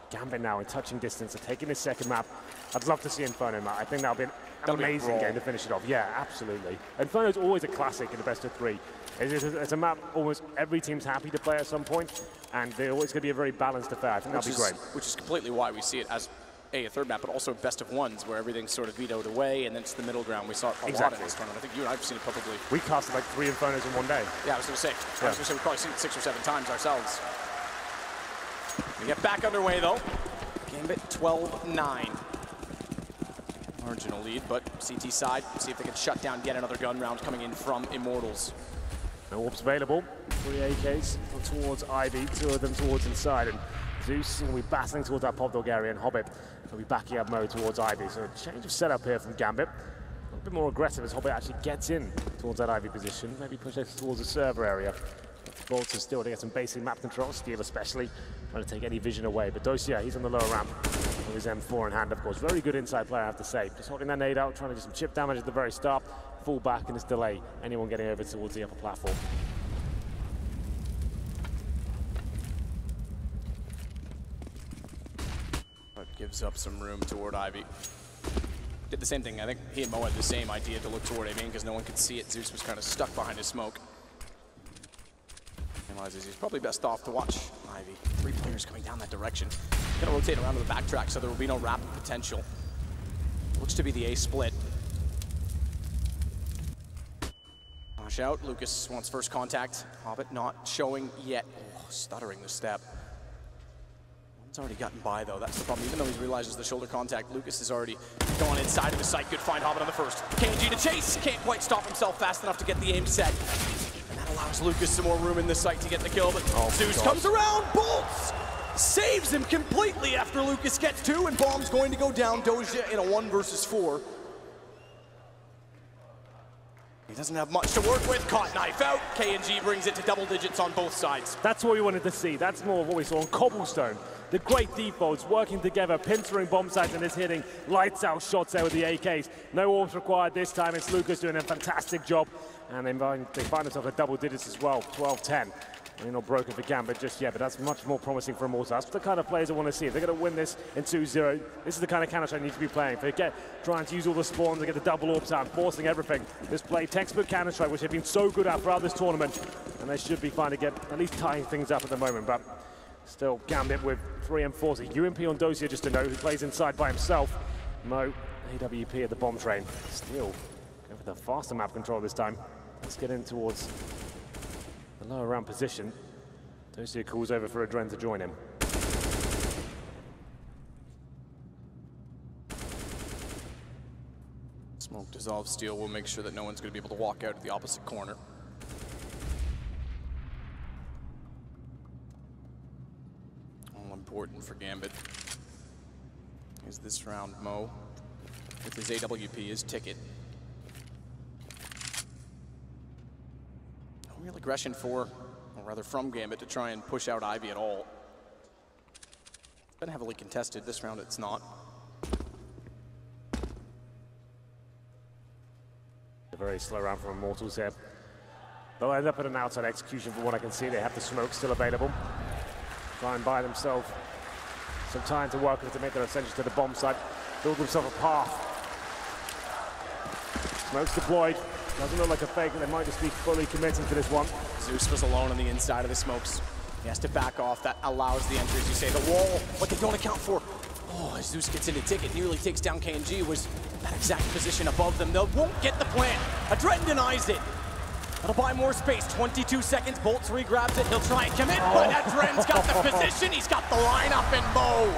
Speaker 1: Gambit now in touching distance, they're taking his second map. I'd love to see Inferno, Matt. I think that'll be an amazing game to finish it off. Yeah, absolutely. Inferno's always a classic in the best of 3. It's a map almost every team's happy to play at some point, and they're always going to be a very balanced affair. I think that'll be great.
Speaker 2: Which is completely why we see it as a third map, but also best of 1s, where everything's sort of vetoed away, and then it's the middle ground. We saw it a lot in this tournament. I think you and I have seen it publicly.
Speaker 1: We casted like 3 Infernos in one day.
Speaker 2: Yeah, I was going to say. We've probably seen it 6 or 7 times ourselves. We get back underway, though. Gambit 12-9. Marginal lead, but CT side, see if they can shut down yet another gun round coming in from Immortals.
Speaker 1: No AWPs available. 3 AKs towards Ivy, 2 of them towards inside, and Zeus will be battling towards that Pop Dog area, and Hobbit will be backing up Mo towards Ivy. So a change of setup here from Gambit. A little bit more aggressive as Hobbit actually gets in towards that Ivy position. Maybe push it towards the server area. bo3 is still to get some basic map control, Steel especially, trying to take any vision away. But Dosia, he's on the lower ramp. With his M4 in hand, of course. Very good inside player, I have to say. Just holding that nade out, trying to do some chip damage at the very start. Fall back in this delay. Anyone getting over towards the upper platform.
Speaker 2: But gives up some room toward Ivy. Did the same thing. I think he and Mo had the same idea to look toward A main because no one could see it. Zeus was kind of stuck behind his smoke. Realizes he's probably best off to watch Ivy. 3 players coming down that direction. Gonna rotate around to the backtrack so there will be no rapid potential. Looks to be the A split. Flash out. Lucas wants first contact. Hobbit not showing yet. Oh, stuttering the step. One's already gotten by though. That's the problem. Even though he realizes the shoulder contact, Lucas has already gone inside of his sight. Good find, Hobbit on the first. KNG to chase. Can't quite stop himself fast enough to get the aim set. Allows Lucas some more room in the sight to get the kill, but Zeus comes around, bolts! Saves him completely after Lucas gets 2, and Bomb's going to go down. Doja in a 1 versus 4. He doesn't have much to work with. Caught knife out. KNG brings it to double digits on both sides.
Speaker 1: That's what we wanted to see. That's more of what we saw on Cobblestone. The great defaults working together, pincering bomb sites and is hitting lights out shots there with the AKs. No orbs required this time. It's Lucas doing a fantastic job. And they find themselves at double digits as well, 12-10. They're not broken for Gambit just yet, but that's much more promising for Immortals. That's the kind of players I want to see. If they're going to win this in 2-0, this is the kind of Counter-Strike they need to be playing. If they trying to use all the spawns and get the double orbs out, forcing everything. Just play textbook Counter-Strike, which they've been so good at throughout this tournament. And they should be fine to get at least tying things up at the moment. But still, Gambit with 3 M4s. UMP on Dosia, just to know, who plays inside by himself. Mo, AWP at the bomb train. Still going for the faster map control this time. Let's get in towards the lower round position. Dosia calls over for Adren to join him.
Speaker 2: Smoke dissolves steel. We'll make sure that no one's going to be able to walk out of the opposite corner. All important for Gambit is this round Mo with his AWP, his ticket. Real aggression or rather from Gambit to try and push out Ivy at all. It's been heavily contested. This round it's not.
Speaker 1: A very slow round from Immortals here. They'll end up at an outside execution from what I can see. They have the smoke still available. Try and buy themselves some time to work with to make their ascension to the bomb site. Build themselves a path. Smoke's deployed. Doesn't look like a fake, and they might just be fully committing to this one.
Speaker 2: Zeus was alone on the inside of the smokes. He has to back off. That allows the entry, as you say. The wall, what they don't account for. Oh, as Zeus gets into ticket, nearly takes down KNG, was that exact position above them. They won't get the plant. Adren denies it. That'll buy more space. 22 seconds, bo3 grabs it. He'll try and commit, but Adren's got the position. He's got the lineup, and Mo.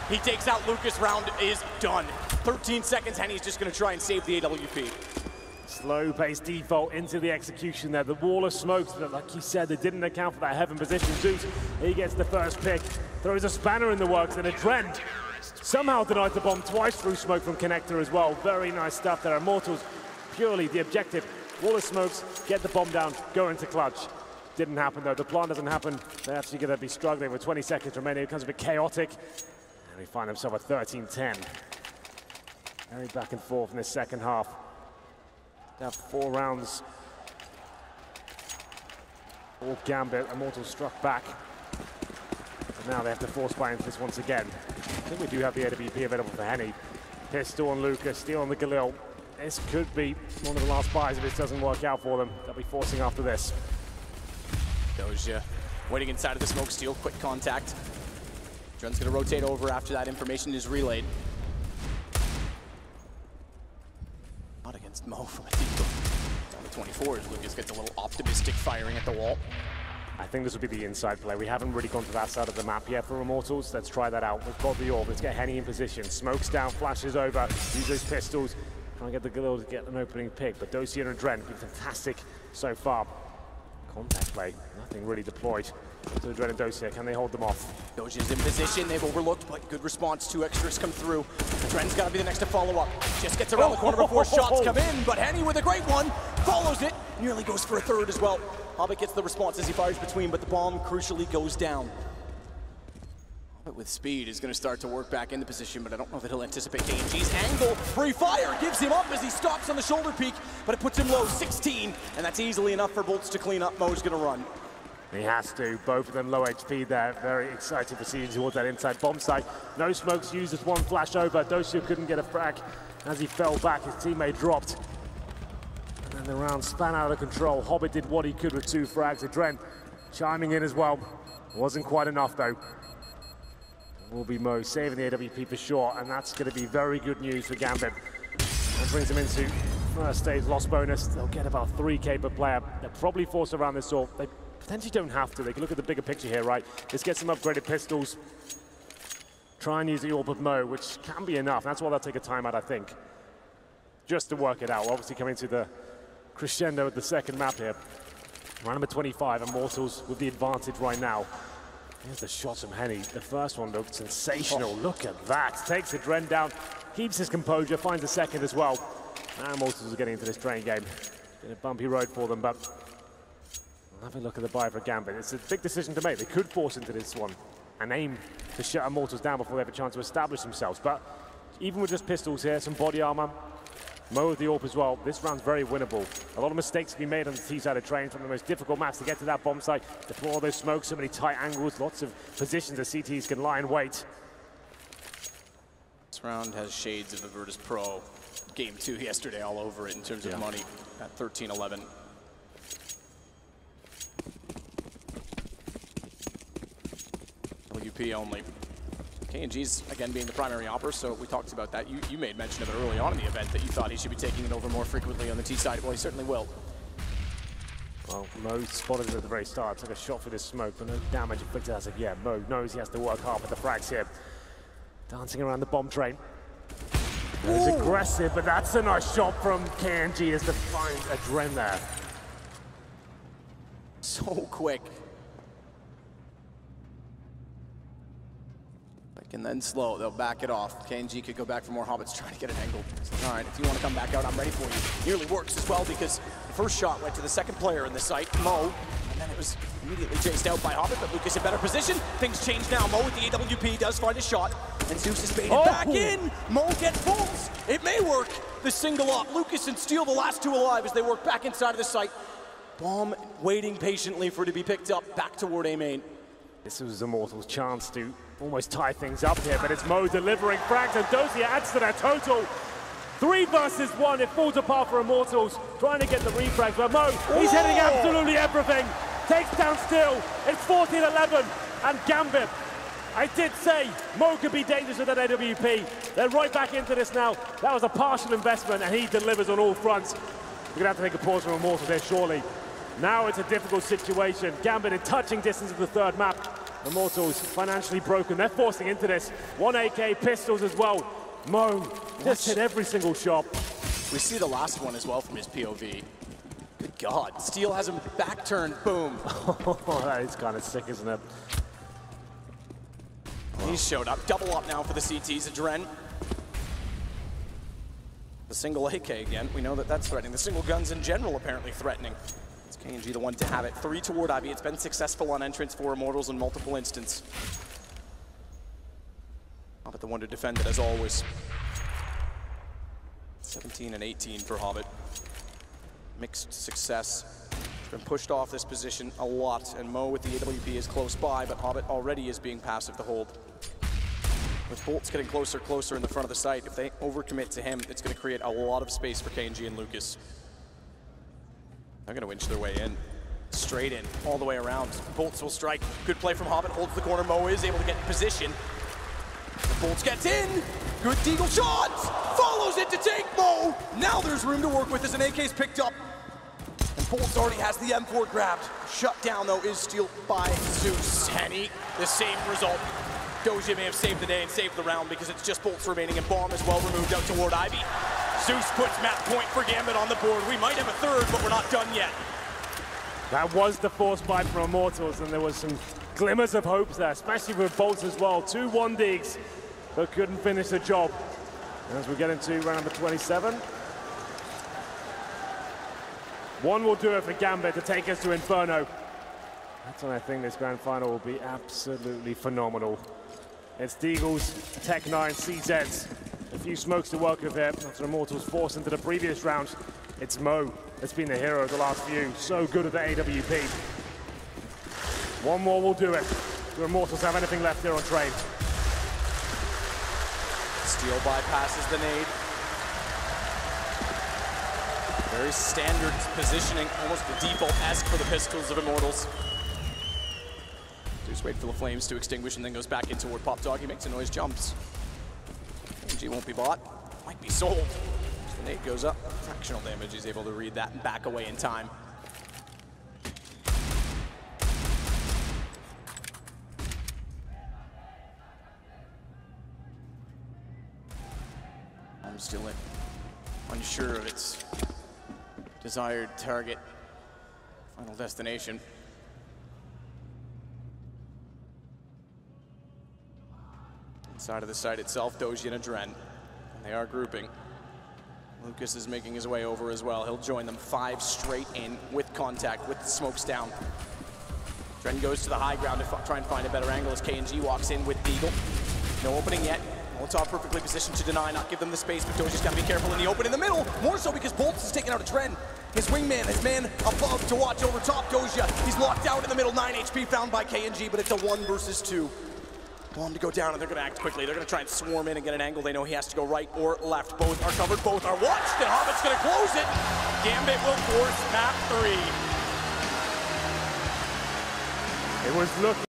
Speaker 2: He takes out Lucas. Round is done. 13 seconds, Henny's just gonna try and save the AWP.
Speaker 1: Slow-paced default into the execution there. The wall of smokes, that, like you said, they didn't account for that heaven position. Zeus, he gets the first pick. Throws a spanner in the works, and Adren somehow denied the bomb twice through smoke from Connector as well. Very nice stuff there. Immortals, purely the objective. Wall of smokes, get the bomb down, go into clutch. Didn't happen though. The plan doesn't happen. They're actually going to be struggling with 20 seconds remaining. It becomes a bit chaotic. And they find themselves at 13-10. Very back and forth in this second half. They have 4 rounds. All Gambit. Immortals struck back. But now they have to force buy into this once again. I think we do have the AWP available for Henny. Pistol on Lucas, steal on the Galil. This could be one of the last buys if this doesn't work out for them. They'll be forcing after this.
Speaker 2: Doja waiting inside of the smoke, steal, quick contact. Dren's gonna rotate over after that information is relayed. Not against Mo from a deep down to 24 as Lucas gets a little optimistic firing at the wall.
Speaker 1: I think this will be the inside play. We haven't really gone to that side of the map yet for Immortals. Let's try that out. We've got the orb. Let's get Henny in position. Smokes down, flashes over, use those pistols. Try and get the Galil to get an opening pick. But Dosia and Adren have been fantastic so far. Contact play, nothing really deployed. So Adren and Dosia, can they hold them off?
Speaker 2: Doja's in position, they've overlooked, but good response. 2 extras come through. Adren's gotta be the next to follow up. Just gets around the corner before shots come in, but Henny with a great one, follows it, nearly goes for a third as well. Hobbit gets the response as he fires between, but the bomb crucially goes down. With speed is going to start to work back in the position, but I don't know that he'll anticipate KNG's angle. Free fire gives him up as he stops on the shoulder peak, but it puts him low 16, and that's easily enough for Bolts to clean up. Mo's going to run.
Speaker 1: He has to. Both of them low HP there. Very excited proceeding towards that inside bomb site. No smokes used as one flash over. Dosia couldn't get a frag. As he fell back, his teammate dropped. And then the round span out of control. Hobbit did what he could with 2 frags. Adren chiming in as well. Wasn't quite enough though. Will be Mo saving the AWP for sure, and that's going to be very good news for Gambit. And brings them into first stage loss bonus. They'll get about 3K per player. They'll probably force around this AWP. They potentially don't have to. They can look at the bigger picture here, right? Let's get some upgraded pistols. Try and use the AWP of Mo, which can be enough. That's why they'll take a timeout, I think, just to work it out. We're obviously coming to the crescendo of the second map here. Round number 25, Immortals with the advantage right now. Here's the shot from Henny. The first one looked sensational. Look at that. Takes the Dren down, keeps his composure, finds a second as well. Now Immortals are getting into this train game. Been a bumpy road for them, but we'll have a look at the buy for Gambit. It's a big decision to make. They could force into this one and aim to shut Immortals down before they have a chance to establish themselves. But even with just pistols here, some body armor, Mo with the AWP as well, this round's very winnable. A lot of mistakes to be made on the T-side of trains, from the most difficult maps to get to that bomb site, deploy all those smokes, so many tight angles, lots of positions that CTs can lie in wait.
Speaker 2: This round has shades of the Virtus Pro Game 2 yesterday all over it in terms of money at 13-11. WP only. KNG's, again, being the primary opper, so we talked about that. You made mention of it early on in the event that you thought he should be taking it over more frequently on the T side. Well, he certainly will.
Speaker 1: Well, Mo spotted it at the very start, took a shot for this smoke, but no damage inflicted as of yet. Mo knows he has to work hard with the frags here. Dancing around the bomb train. He's aggressive, but that's a nice shot from KNG as to find a Dren there.
Speaker 2: So quick. And then slow, they'll back it off. KNG could go back for more Hobbits, trying to get an angle. All right, if you want to come back out, I'm ready for you. Nearly works as well, because the first shot went to the second player in the site, Mo, and then it was immediately chased out by Hobbit, but Lucas in better position. Things change now. Mo with the AWP does find a shot, and Zeus is baited back in. Mo gets Bolts. It may work. The single up. Lucas and Steele, the last 2 alive as they work back inside of the site. Bomb waiting patiently for it to be picked up back toward A main.
Speaker 1: This was Immortals' chance to almost tie things up here, but it's Mo delivering frags, and Dosia adds to their total. 3 versus 1, it falls apart for Immortals, trying to get the refrags, but Mo, he's hitting absolutely everything. Takes down Still, it's 14-11, and Gambit. I did say Mo could be dangerous with that AWP. They're right back into this now. That was a partial investment, and he delivers on all fronts. We're gonna have to take a pause from Immortals there, surely. Now it's a difficult situation. Gambit in touching distance of the third map. Immortals financially broken. They're forcing into this. 1 AK, pistols as well. Mo just hit every single shot.
Speaker 2: We see the last one as well from his POV. Good God. Steele has him back turned. Boom.
Speaker 1: That is kind of sick, isn't it?
Speaker 2: He's showed up. Double up now for the CTs. Adren. The single AK again. We know that that's threatening. The single guns in general apparently threatening. It's KNG the one to have it. 3 toward Ivy. It's been successful on entrance for Immortals in multiple instances. Hobbit the one to defend it as always. 17 and 18 for Hobbit. Mixed success. He's been pushed off this position a lot, and Mo with the AWP is close by, but Hobbit already is being passive to hold. With Bolts getting closer in the front of the site, if they overcommit to him, it's going to create a lot of space for KNG and Lucas. They're going to winch their way in. Straight in, all the way around. Bolts will strike. Good play from Hobbit, holds the corner. Mo is able to get in position. Bolts gets in. Good deagle shot. Follows it to take Mo. Now there's room to work with as an AK's picked up. And Bolts already has the M4 grabbed. Shut down, though, is Steele by Zeus. Henny, the same result. Doja may have saved the day and saved the round because it's just Bolts remaining, and Bomb is well removed out toward Ivy. Zeus puts map point for Gambit on the board. We might have a third, but we're not done yet.
Speaker 1: That was the force fight from Immortals, and there was some glimmers of hope there, especially with Bolts as well. 2 1-digs, but couldn't finish the job. As we get into round number 27. One will do it for Gambit to take us to Inferno. That's when I think this grand final will be absolutely phenomenal. It's Deagles, Tech9, CZs. A few smokes to work with here after Immortals forced into the previous round. It's Mo that's been the hero of the last few. So good at the AWP. One more will do it. Do Immortals have anything left here on train?
Speaker 2: Steel bypasses the nade. Very standard positioning, almost the default-esque for the pistols of Immortals. Just wait for the flames to extinguish and then goes back in toward Pop Dog. He makes a noise, jumps. MG won't be bought, might be sold. As the nade goes up, fractional damage, he's able to read that and back away in time. I'm still unsure of its desired target, final destination. Inside of the site itself, Doji and Adren, and they are grouping. Lucas is making his way over as well. He'll join them 5 straight in with contact, with the smokes down. Adren goes to the high ground to try and find a better angle as KNG walks in with Deagle. No opening yet. Molotov perfectly positioned to deny, not give them the space, but Doji's got to be careful in the open in the middle. More so because Bolts is taking out a Adren. His wingman, his man above to watch over top Doja. He's locked out in the middle, 9 HP found by KNG, but it's a 1 versus 2. Want him to go down, and they're going to act quickly. They're going to try and swarm in and get an angle. They know he has to go right or left. Both are covered, both are watched, and Hobbit's going to close it. Gambit will force map 3.
Speaker 1: It was looking